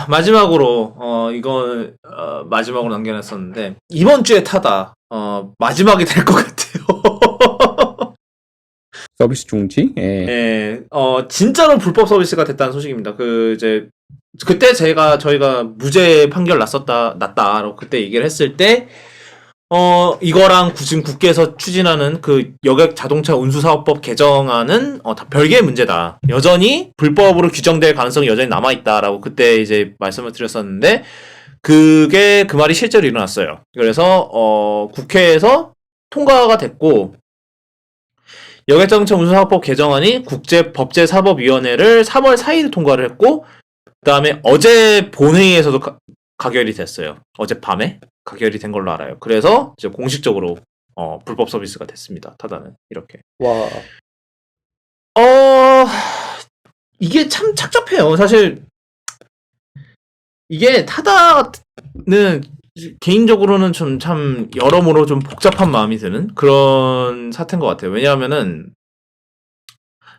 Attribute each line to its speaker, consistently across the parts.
Speaker 1: 마지막으로, 마지막으로 남겨놨었는데, 이번 주에 타다, 마지막이 될 것 같아요.
Speaker 2: 서비스 중지? 예.
Speaker 1: 예, 진짜로 불법 서비스가 됐다는 소식입니다. 그때 저희가 무죄 판결 났다라고 그때 얘기를 했을 때, 이거랑 지금 국회에서 추진하는 그 여객 자동차 운수사업법 개정안은 다 별개의 문제다. 여전히 불법으로 규정될 가능성이 여전히 남아있다라고 그때 이제 말씀을 드렸었는데, 그 말이 실제로 일어났어요. 그래서, 국회에서 통과가 됐고, 여객자동차 운수사업법 개정안이 국제법제사법위원회를 3월 4일에 통과를 했고, 그 다음에 어제 본회의에서도 가결이 됐어요. 어젯밤에 가결이 된 걸로 알아요. 그래서 이제 공식적으로 불법 서비스가 됐습니다. 타다는 이렇게.
Speaker 2: 와.
Speaker 1: 어 이게 참 착잡해요. 사실 이게 타다는 개인적으로는 좀 참 여러모로 좀 복잡한 마음이 드는 그런 사태인 것 같아요. 왜냐하면은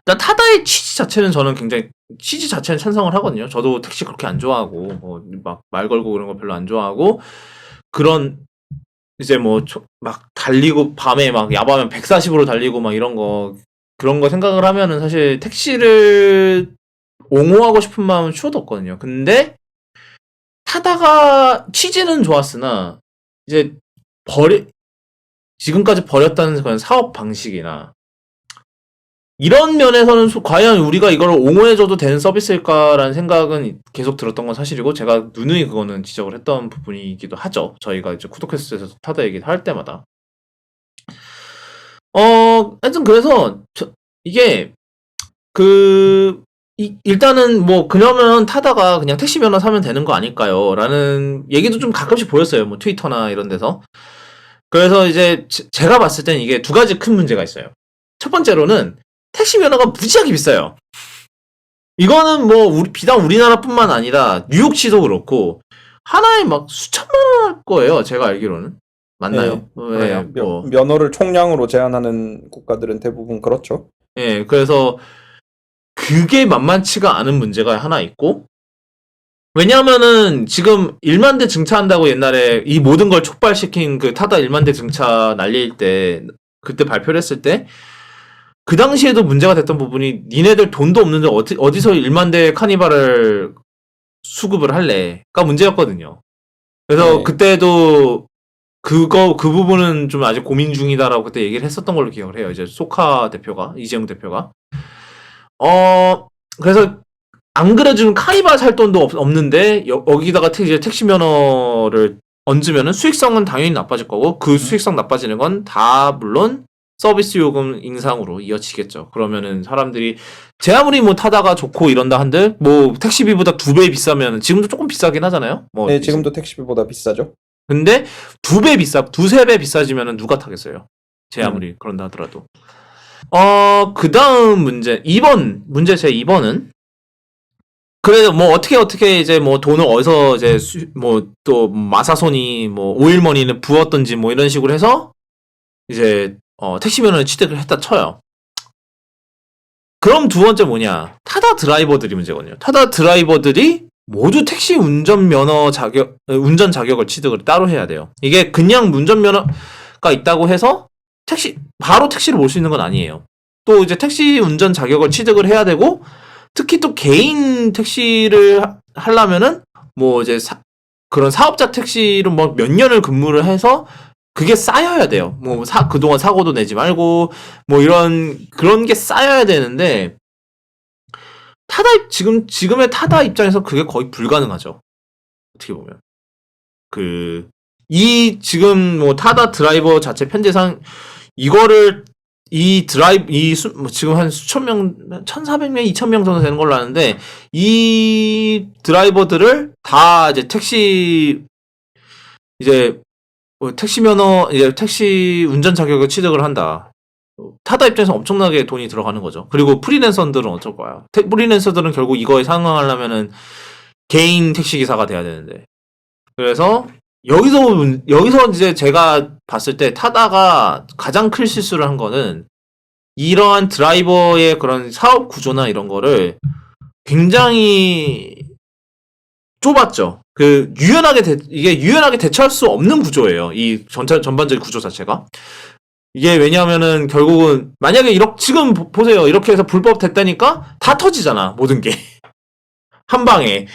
Speaker 1: 일단 타다의 취지 자체는 찬성을 하거든요. 저도 택시 그렇게 안 좋아하고 막 말 걸고 그런 거 별로 안 좋아하고 그런 이제 막 달리고 밤에 막 야밤에 140으로 달리고 막 이런 거 그런 거 생각을 하면은 사실 택시를 옹호하고 싶은 마음은 추워도 없거든요. 근데 타다가 취지는 좋았으나 이제 버리 지금까지 버렸다는 그런 사업 방식이나 이런 면에서는 과연 우리가 이걸 옹호해줘도 되는 서비스일까라는 생각은 계속 들었던 건 사실이고 제가 누누이 그거는 지적을 했던 부분이기도 하죠. 저희가 이제 쿠도캐스트에서 타다 얘기를 할 때마다. 하여튼 그래서 이게 일단은 그러면 타다가 그냥 택시 면허 사면 되는 거 아닐까요? 라는 얘기도 좀 가끔씩 보였어요. 트위터나 이런 데서. 그래서 이제 제가 봤을 땐 이게 두 가지 큰 문제가 있어요. 첫 번째로는 택시 면허가 무지하게 비싸요. 이거는 비단 우리나라뿐만 아니라 뉴욕시도 그렇고 하나에 막 수천만 원 할 거예요. 제가 알기로는. 맞나요?
Speaker 2: 그래요. 면허를 총량으로 제한하는 국가들은 대부분 그렇죠.
Speaker 1: 예, 그래서 그게 만만치가 않은 문제가 하나 있고 왜냐하면은 지금 1만 대 증차한다고 옛날에 이 모든 걸 촉발시킨 그 타다 1만 대 증차 날릴 때 그때 발표를 했을 때 그 당시에도 문제가 됐던 부분이 니네들 돈도 없는데 어디서 1만 대 카니발을 수급을 할래가 문제였거든요. 그래서
Speaker 2: 네.
Speaker 1: 그때도 그 부분은 좀 아직 고민 중이다라고 그때 얘기를 했었던 걸로 기억을 해요. 이제 이재용 대표가. 그래서 안 그래도 카니발 살 돈도 없는데 여기다가 이제 택시 면허를 얹으면은 수익성은 당연히 나빠질 거고 그 수익성 나빠지는 건 다 물론 서비스 요금 인상으로 이어지겠죠. 그러면은 사람들이 제 아무리 타다가 좋고 이런다 한들 택시비보다 2배 비싸면 지금도 조금 비싸긴 하잖아요.
Speaker 2: 네, 지금도 택시비보다 비싸죠.
Speaker 1: 근데 2배 두세 배 비싸지면은 누가 타겠어요? 제 아무리 그런다 하더라도. 그 다음 문제 제 2번은 그래도 어떻게 이제 돈을 어디서 이제 또 마사손이 오일머니는 부었던지 이런 식으로 해서 이제 택시 면허를 취득을 했다 쳐요. 그럼 두 번째 뭐냐? 타다 드라이버들이 문제거든요. 타다 드라이버들이 모두 택시 운전 자격을 취득을 따로 해야 돼요. 이게 그냥 운전 면허가 있다고 해서 바로 택시를 몰 수 있는 건 아니에요. 또 이제 택시 운전 자격을 취득을 해야 되고 특히 또 개인 택시를 하려면은 이제 그런 사업자 택시로 몇 년을 근무를 해서 그게 쌓여야 돼요. 그동안 사고도 내지 말고 그런 게 쌓여야 되는데 지금의 타다 입장에서 그게 거의 불가능하죠. 어떻게 보면 지금 타다 드라이버 자체 편제상 이거를 지금 한 수천 명, 1,400명, 2,000명 정도 되는 걸로 아는데, 이 드라이버들을 다 이제 택시 면허, 이제 택시 운전 자격을 취득을 한다. 타다 입장에서 엄청나게 돈이 들어가는 거죠. 그리고 프리랜서들은 어쩔 거야. 프리랜서들은 결국 이거에 상응하려면은 개인 택시기사가 돼야 되는데. 그래서, 여기서 이제 제가 봤을 때 타다가 가장 큰 실수를 한 거는 이러한 드라이버의 그런 사업 구조나 이런 거를 굉장히 좁았죠. 이게 유연하게 대처할 수 없는 구조예요. 이 전반적인 구조 자체가. 이게 왜냐하면은 결국은 만약에 지금 보세요. 이렇게 해서 불법 됐다니까 다 터지잖아. 모든 게. 한 방에.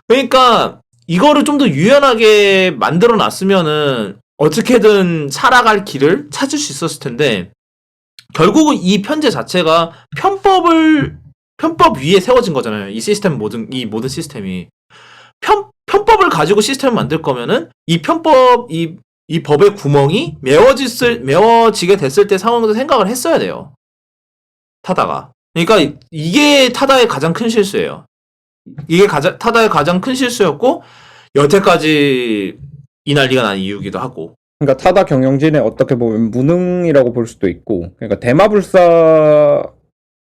Speaker 1: 그러니까 이거를 좀 더 유연하게 만들어 놨으면은 어떻게든 살아갈 길을 찾을 수 있었을 텐데 결국은 이 편제 자체가 편법 위에 세워진 거잖아요. 이 모든 시스템이. 편법을 가지고 시스템을 만들 거면은 이 법의 구멍이 메워지게 됐을 때 상황도 생각을 했어야 돼요. 타다가. 그러니까 이게 타다의 가장 큰 실수예요. 이게 타다의 가장 큰 실수였고 여태까지 이 난리가 난 이유기도 하고.
Speaker 2: 그러니까 타다 경영진의 어떻게 보면 무능이라고 볼 수도 있고, 그러니까 대마불사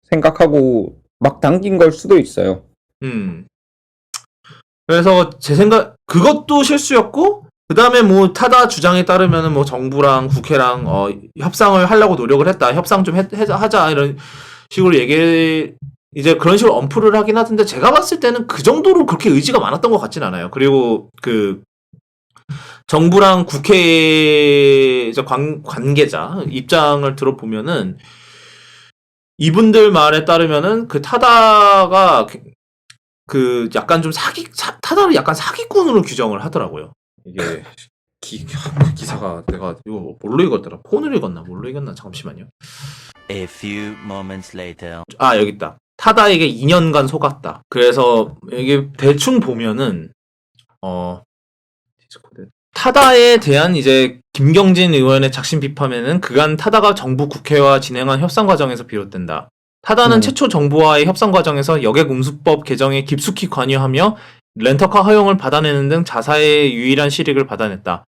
Speaker 2: 생각하고 막 당긴 걸 수도 있어요.
Speaker 1: 그래서 제 생각 그것도 실수였고 그 다음에 뭐 타다 주장에 따르면은 뭐 정부랑 국회랑 협상을 하려고 노력을 했다. 협상 좀 하자 이런 식으로 이제 그런 식으로 엄프를 하긴 하던데 제가 봤을 때는 그 정도로 그렇게 의지가 많았던 것 같진 않아요. 그리고 그 정부랑 국회 관계자 입장을 들어보면은 이분들 말에 따르면은 그 타다가 그 약간 좀 타다를 약간 사기꾼으로 규정을 하더라고요. 이게 기사가 내가 이거 뭘로 읽었더라? 폰으로 읽었나? 뭘로 읽었나? 잠시만요.
Speaker 3: A few moments later.
Speaker 1: 여기 있다. 타다에게 2년간 속았다. 그래서 이게 대충 보면은 타다에 대한 이제 김경진 의원의 작심 비판에는 그간 타다가 정부 국회와 진행한 협상 과정에서 비롯된다. 타다는 최초 정부와의 협상 과정에서 여객 운수법 개정에 깊숙이 관여하며 렌터카 허용을 받아내는 등 자사의 유일한 실익을 받아냈다.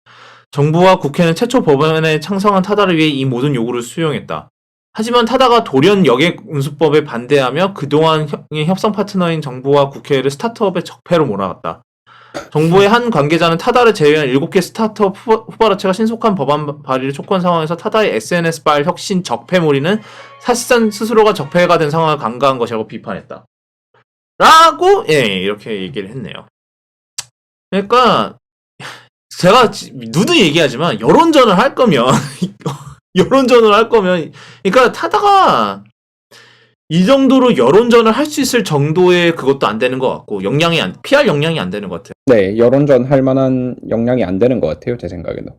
Speaker 1: 정부와 국회는 최초 법원에 창성한 타다를 위해 이 모든 요구를 수용했다. 하지만 타다가 돌연 여객 운수법에 반대하며 그동안의 협상 파트너인 정부와 국회를 스타트업의 적폐로 몰아갔다. 정부의 한 관계자는 타다를 제외한 7개 스타트업 후발업체가 신속한 법안 발의를 촉구한 상황에서 타다의 SNS발 혁신 적폐몰이는 사실상 스스로가 적폐가 된 상황을 간과한 것이라고 비판했다. 라고 이렇게 얘기를 했네요. 그러니까 제가 누누이 얘기하지만 여론전을 할 거면 그러니까 타다가 이 정도로 여론전을 할 수 있을 정도의 그것도 안 되는 것 같고 PR 역량이 안 되는 것 같아요.
Speaker 2: 네, 여론전 할 만한 역량이 안 되는 것 같아요, 제 생각에는.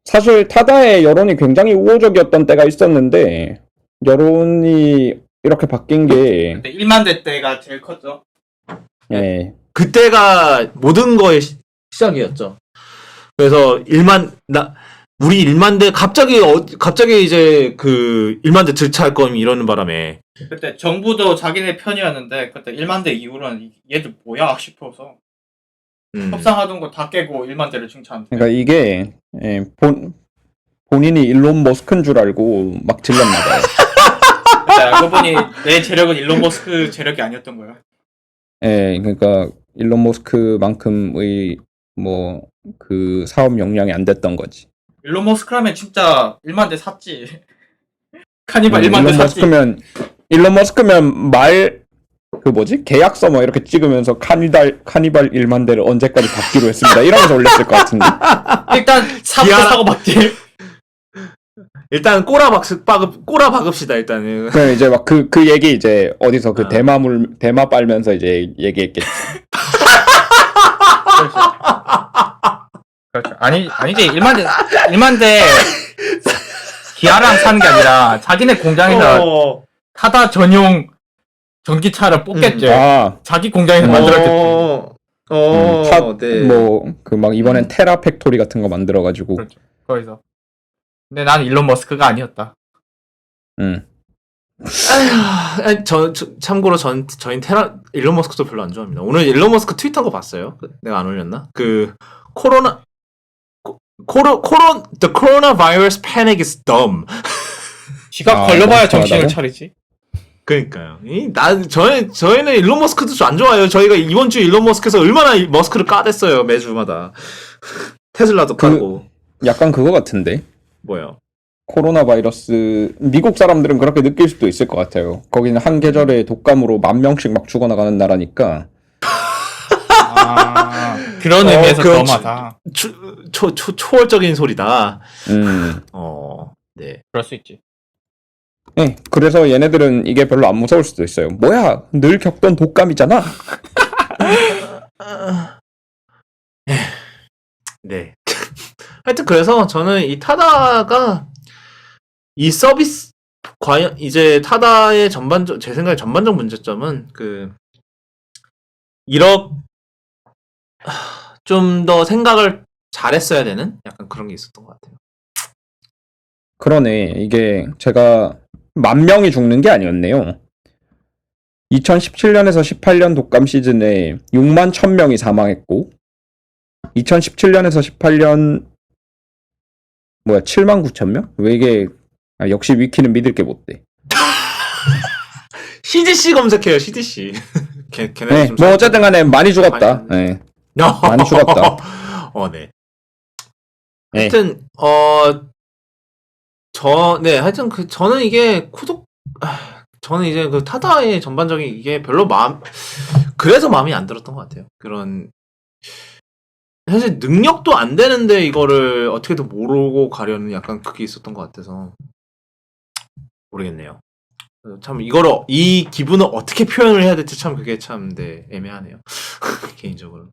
Speaker 2: 사실 타다의 여론이 굉장히 우호적이었던 때가 있었는데 여론이 이렇게 바뀐 게
Speaker 4: 그때 1만 대 때가 제일 컸죠.
Speaker 2: 예.
Speaker 1: 그때가 모든 거의 시작이었죠. 그래서 우리 1만대 갑자기 이제 그 1만대 들차할 거면 이러는 바람에
Speaker 4: 그때 정부도 자기네 편이었는데 그때 1만 대 이후로는 얘들 뭐야 싶어서 협상하던 거 다 깨고 1만 대를 칭찬.
Speaker 2: 그러니까 이게 본인이 일론 머스크인 줄 알고 막 질렀나 봐요.
Speaker 4: 근데 알고 보니 내 재력은 일론 머스크 재력이 아니었던 거야.
Speaker 2: 예, 그러니까 일론 머스크만큼의 뭐 그 사업 역량이 안 됐던 거지.
Speaker 4: 일론 머스크라면 진짜 1만 대 샀지. 카니발 1만 대 샀지.
Speaker 2: 일론 머스크면 그 뭐지? 계약서 뭐 이렇게 찍으면서 카니발 1만 대를 언제까지 받기로 했습니다. 이러면서 올렸을 것 같은데.
Speaker 4: 일단 사고 받지.
Speaker 1: 일단 꼬라 박읍시다 일단은.
Speaker 2: 그럼 이제 막 그 얘기 이제 어디서 그 대마 빨면서 이제 얘기했겠지.
Speaker 4: 그렇죠. 아니지. 1만 대 기아랑 사는 게 아니라 자기네 공장에서 타다 전용 전기차를 뽑겠지. 자기 공장에서 만들었겠지.
Speaker 1: 네.
Speaker 2: 뭐 그 막 이번엔 테라 팩토리 같은 거 만들어가지고.
Speaker 4: 그렇죠. 거기서. 근데 난 일론 머스크가 아니었다.
Speaker 1: 참고로 저희는 일론 머스크도 별로 안 좋아합니다. 오늘 일론 머스크 트윗한 거 봤어요? 내가 안 올렸나? 그 The coronavirus panic is dumb.
Speaker 4: 지가 걸려봐야 정신을 차리지.
Speaker 1: 그러니까요. 저희는 일론 머스크도 안 좋아해요. 저희가 이번 주 일론 머스크에서 얼마나 머스크를 까댔어요 매주마다. 테슬라도 까고.
Speaker 2: 약간 그거 같은데.
Speaker 1: 뭐요?
Speaker 2: 코로나 바이러스 미국 사람들은 그렇게 느낄 수도 있을 것 같아요. 거기는 한 계절에 독감으로 10,000명씩 막 죽어나가는 나라니까.
Speaker 4: 그런 의미에서
Speaker 1: 그런
Speaker 4: 점하다.
Speaker 1: 초월적인 소리다.
Speaker 2: 음.
Speaker 1: 네.
Speaker 4: 그럴 수 있지.
Speaker 2: 네, 그래서 얘네들은 이게 별로 안 무서울 수도 있어요. 뭐야, 늘 겪던 독감이잖아.
Speaker 1: 네. 하여튼 그래서 저는 이 타다가 이 서비스 과연 이제 타다의 제 생각에 전반적 문제점은 좀 더 생각을 잘했어야 되는 약간 그런 게 있었던 것 같아요.
Speaker 2: 그러네. 이게 제가 10,000명이 죽는 게 아니었네요. 2017년에서 18년 독감 시즌에 61,000명이 사망했고 2017년에서 18년 79,000명? 왜 이게 역시 위키는 믿을 게 못 돼.
Speaker 1: CDC 검색해요. CDC. 걔네
Speaker 2: 네,
Speaker 1: 좀
Speaker 2: 뭐 어쨌든 간에 많이 죽었다.
Speaker 1: 많이
Speaker 2: 네. 많이 죽었다.
Speaker 1: 네.
Speaker 2: 네.
Speaker 1: 하여튼 하여튼 저는 이게 저는 이제 타다의 전반적인 이게 별로 그래서 마음이 안 들었던 것 같아요. 그런 사실 능력도 안 되는데 이거를 어떻게든 모르고 가려는 약간 그게 있었던 것 같아서 모르겠네요. 참 이 기분을 어떻게 표현을 해야 될지 참 그게 참 애매하네요. 개인적으로.